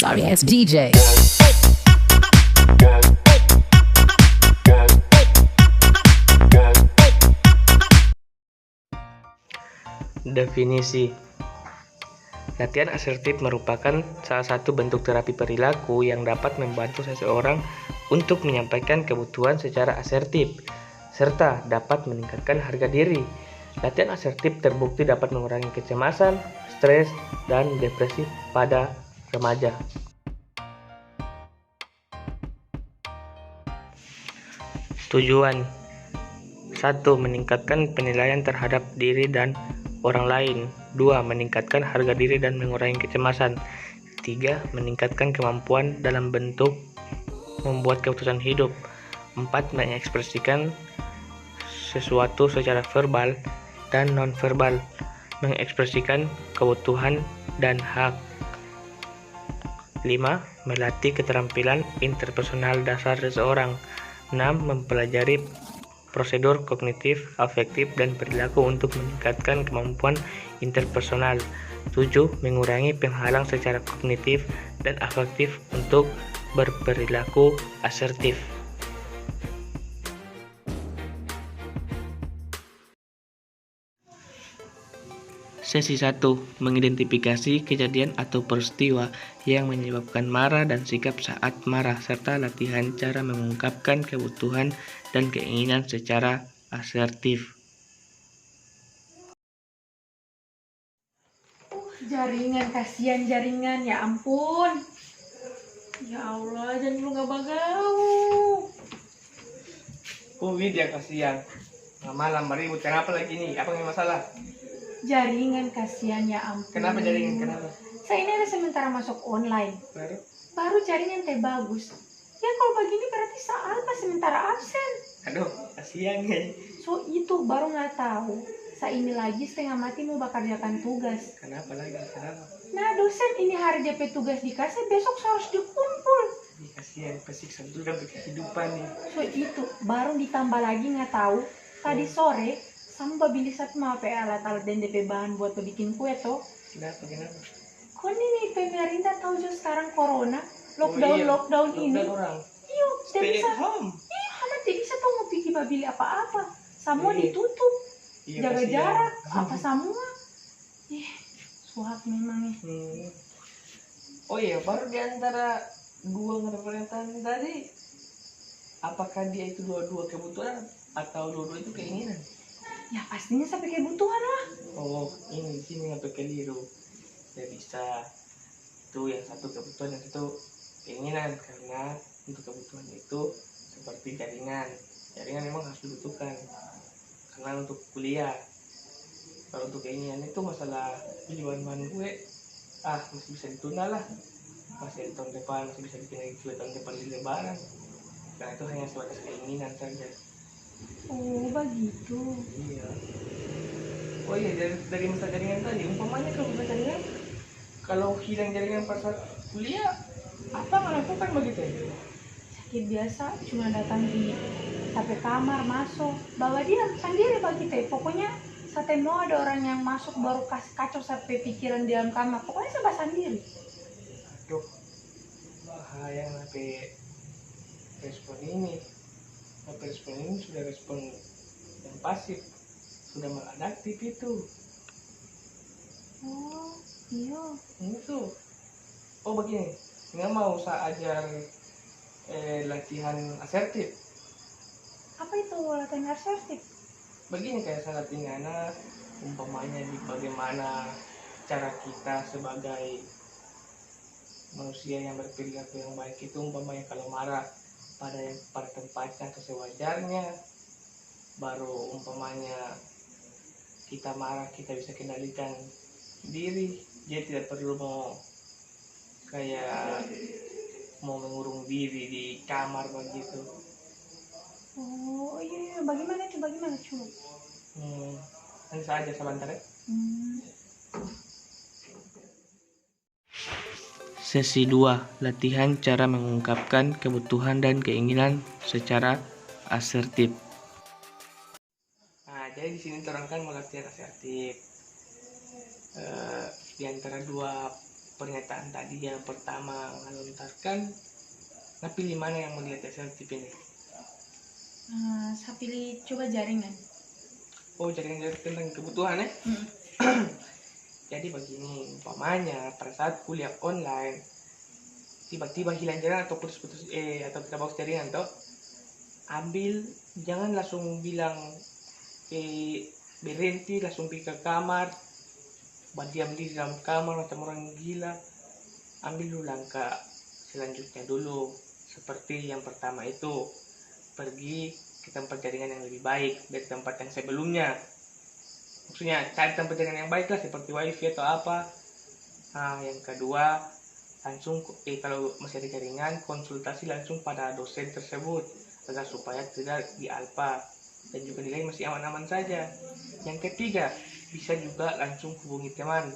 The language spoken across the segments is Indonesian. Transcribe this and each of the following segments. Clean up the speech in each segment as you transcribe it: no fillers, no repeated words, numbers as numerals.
Sorry ass DJ. Definisi. Latihan asertif merupakan salah satu bentuk terapi perilaku yang dapat membantu seseorang untuk menyampaikan kebutuhan secara asertif, serta dapat meningkatkan harga diri. Latihan asertif terbukti dapat mengurangi kecemasan, stres, dan depresi pada remaja. Tujuan 1. Meningkatkan penilaian terhadap diri dan orang lain. 2. Meningkatkan harga diri dan mengurangi kecemasan. 3. Meningkatkan kemampuan dalam bentuk membuat keputusan hidup. 4. Mengekspresikan sesuatu secara verbal dan nonverbal. Mengekspresikan kebutuhan dan hak. 5. Melatih keterampilan interpersonal dasar seseorang. 6. Mempelajari prosedur kognitif, afektif, dan perilaku untuk meningkatkan kemampuan interpersonal. 7. Mengurangi penghalang secara kognitif dan afektif untuk berperilaku asertif. Sesi 1. Mengidentifikasi kejadian atau peristiwa yang menyebabkan marah dan sikap saat marah, serta latihan cara mengungkapkan kebutuhan dan keinginan secara asertif. Jaringan, kasihan jaringan, ya ampun. Ya Allah, jangan lu gak bagau. Dia kasihan. Malam ribut, kenapa lagi nih? Apa yang masalah? Jaringan, kasihan, ya ampun. Kenapa jaringan? Kenapa? Saya ini ada sementara masuk online. Baru jaringan teh bagus. Ya kalau begini berarti Saal pas sementara absen. Aduh, kasihan ya. So itu baru nggak tahu. Saya ini lagi setengah mati mau kerjakan tugas. Kenapa lagi? Kenapa? Nah dosen ini hari DP tugas dikasih, besok harus dikumpul. Kasihan, kesiksa betul kan kehidupan nih. So itu baru ditambah lagi nggak tahu. Tadi sore sama beli satu HP alat-alat dan DP bahan buat bikin kue toh. Kenapa? Kok ini pemerintah tahu juga sekarang corona, lockdown ini. Orang. Iya, tidak Stay bisa. at home. Iya, amat tidak bisa tuh mau pergi beli apa-apa. Semua ditutup, Iya, jaga kasihan. jarak, apa semua. Suhat memang ya. Oh iya, baru di antara dua pemerintahan tadi, apakah dia itu dua-dua kebutuhan atau dua-dua itu keinginan? Ya pastinya sampai kebutuhan lah. Oh, ini di sini sampai keliru. Ya bisa. Itu yang satu kebutuhan, yang satu keinginan, karena untuk kebutuhan itu seperti jaringan memang harus dibutuhkan karena untuk kuliah. Kalau untuk keinginan itu masalah beli bahan gue masih bisa ditunda lah, masih tahun depan, masih bisa bikin lagi 2 tahun depan di lebaran, karena itu hanya sebatas keinginan saja. Oh begitu. Iya. Oh iya, dari masalah jaringan tadi, umpamanya kalau jaringan, kalau hilang jaringan pas saat kuliah, apa yang lakukan begitu? Sakit biasa, cuma datang di sampai kamar masuk, bawa dia sendiri bagi teh. Pokoknya sampai mau ada orang yang masuk baru kasih kacau sampai pikiran di dalam kamar. Pokoknya saya sendiri. Aduh, bahaya sampai respon ini. Tapi respon ini sudah respon yang pasif, sudah maladaptif itu. Oh iya. Itu. Oh begini, nggak mau saya ajar latihan asertif. Apa itu latihan asertif? Begini kayak saya latihan umpamanya di bagaimana cara kita sebagai manusia yang berperilaku yang baik itu, umpamanya kalau marah pada tempatnya atau sewajarnya, baru umpamanya kita marah kita bisa kendalikan diri, dia tidak perlu mau mengurung diri di kamar begitu. Oh iya, bagaimana coba? Nanti saya ajar sebentar ya. Sesi 2. Latihan cara mengungkapkan kebutuhan dan keinginan secara asertif. Nah, jadi di sini terangkan latihan asertif. Di antara dua pernyataan tadi yang pertama melontarkan, nah pilih mana yang melihat asertif ini? Saya pilih coba jaringan. Oh, jaringan tentang kebutuhan ya? Jadi begini, umpamanya pada saat kuliah online tiba-tiba hilang jaringan atau putus-putus atau tidak bagus jaringan toh, jangan langsung bilang berhenti, langsung pergi ke kamar, berdiam di dalam kamar macam orang gila. Ambil dulu langkah selanjutnya dulu, seperti yang pertama itu, pergi ke tempat jaringan yang lebih baik dari tempat yang sebelumnya. Maksudnya cari tempat jaringan yang baik lah, seperti wifi atau apa. Nah, yang kedua, langsung kalau masih ada jaringan, konsultasi langsung pada dosen tersebut agar supaya tidak dialpa dan juga nilai masih aman-aman saja. Yang ketiga, bisa juga langsung hubungi teman,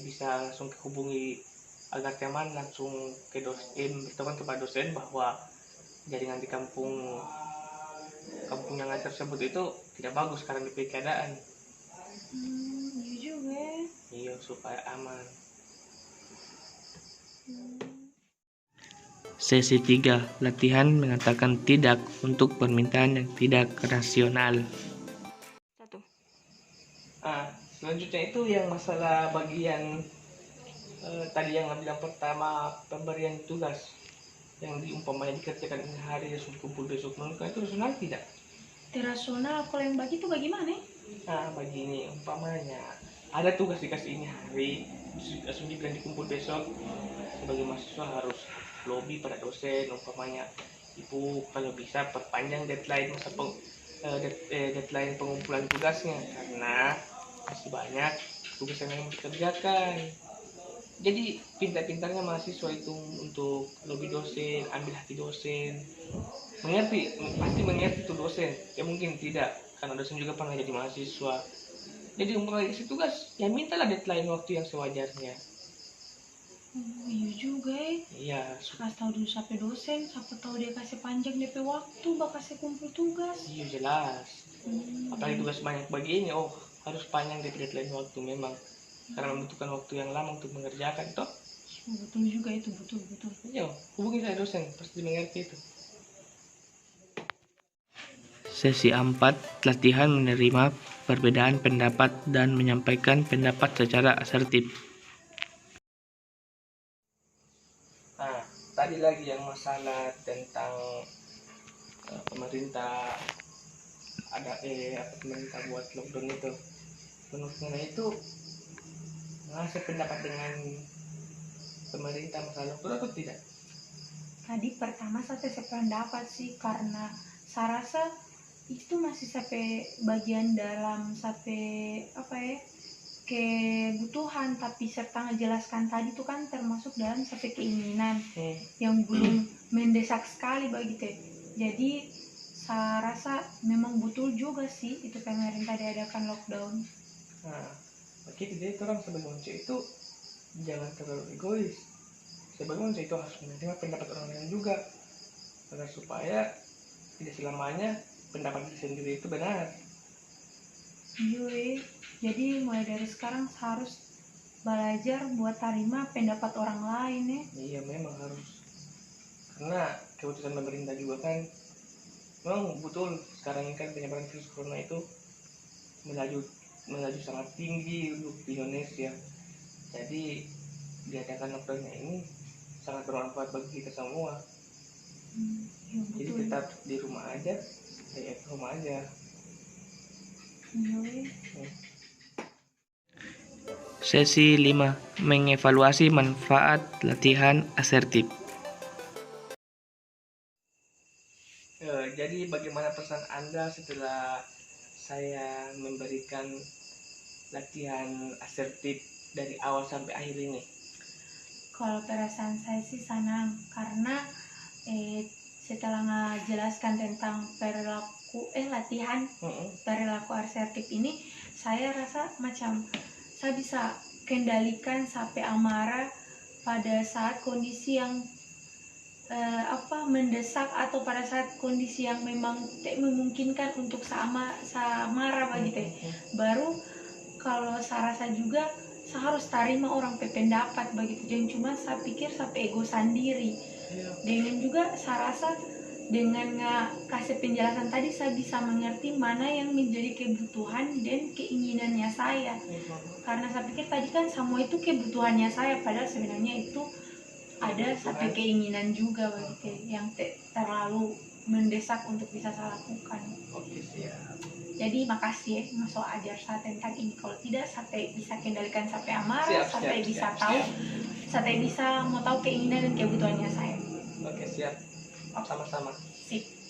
bisa langsung hubungi agar teman langsung ke dosen, beritahukan kepada dosen bahwa jaringan di kampung yang tersebut itu tidak bagus karena di keadaan. Iya juga. Iya, supaya aman. Sesi 3, latihan mengatakan tidak untuk permintaan yang tidak rasional. 1. Selanjutnya itu yang masalah bagian tadi yang bilang pertama, pemberian tugas yang diumpamanya dikerjakan ini hari langsung kumpul besok, menurut itu rasional tidak? Rasional. Kalau yang bagi itu bagaimana? Bagi ini umpamanya ada tugas dikasih ini hari, langsung dibilang dikumpul besok, sebagai mahasiswa harus lobby pada dosen, umpamanya ibu kalau bisa perpanjang deadline deadline pengumpulan tugasnya karena masih banyak tugas yang harus dikerjakan. Jadi pintar-pintarnya mahasiswa itu untuk lobby dosen, ambil hati dosen, pasti mengerti itu dosen. Ya mungkin tidak, karena dosen juga pernah jadi mahasiswa. Jadi umpamanya dikasih tugas, ya mintalah deadline waktu yang sewajarnya. Iya juga Iya. Kasih tahu dulu sampai dosen, siapa tahu dia kasih panjang DP waktu, bakal kasih kumpul tugas. Iya jelas. Apalagi tugas banyak begini, harus panjang deadline waktu memang. Karena membutuhkan waktu yang lama untuk mengerjakan toh. Betul juga itu, betul. Iya, hubungi saya dosen, pasti mengerti itu. Sesi 4, latihan menerima perbedaan pendapat dan menyampaikan pendapat secara asertif. Tadi lagi yang masalah tentang pemerintah pemerintah buat lockdown itu. Menurut saya itu ngasih pendapat dengan pemerintah masalah lockdown atau tidak? Tadi pertama saya sependapat sih, karena saya rasa itu masih sampai bagian dalam sampai kebutuhan, tapi serta ngejelaskan tadi itu kan termasuk dalam sampai keinginan yang belum mendesak sekali bagi teh. Jadi saya rasa memang betul juga sih itu pemerintah diadakan lockdown. Begitu jadi orang sebagai manusia itu jangan terlalu egois. Sebagai manusia itu harus menerima pendapat orang lain juga, agar supaya tidak selamanya pendapat diri sendiri itu benar. Iya, jadi mulai dari sekarang harus belajar buat terima pendapat orang lain ya. Iya memang harus, karena keputusan pemerintah juga kan memang betul. Sekarang ini kan penyebaran virus corona itu melaju sangat tinggi untuk di Indonesia. Jadi diadakan lockdownnya ini sangat bermanfaat bagi kita semua. Ya, jadi tetap di rumah aja, stay at home aja. Sesi 5, mengevaluasi manfaat latihan asertif. Jadi bagaimana pesan Anda setelah saya memberikan latihan asertif dari awal sampai akhir ini? Kalau perasaan saya sih senang, karena setelah ngejelaskan tentang latihan perilaku asertif ini, saya rasa macam saya bisa kendalikan sampai amarah pada saat kondisi yang mendesak, atau pada saat kondisi yang memang tidak memungkinkan untuk sama marah bagi teh. Baru kalau saya rasa juga saya harus terima orang pendapat begitu, jangan cuma saya pikir sampai ego sendiri. Dengan juga saya rasa dengan kasih penjelasan tadi saya bisa mengerti mana yang menjadi kebutuhan dan keinginannya saya. Karena saya pikir tadi kan semua itu kebutuhannya saya, padahal sebenarnya itu ada sampai keinginan juga begitu yang terlalu mendesak untuk bisa saya lakukan. Oke, siap. Jadi makasih ya Mas So ajar saya tentang ini. Kalau tidak sampai bisa kendalikan sampai amarah, sampai bisa tahu, sampai bisa mau tahu keinginan dan kebutuhannya saya. Oke, siap. Sama-sama. Sip.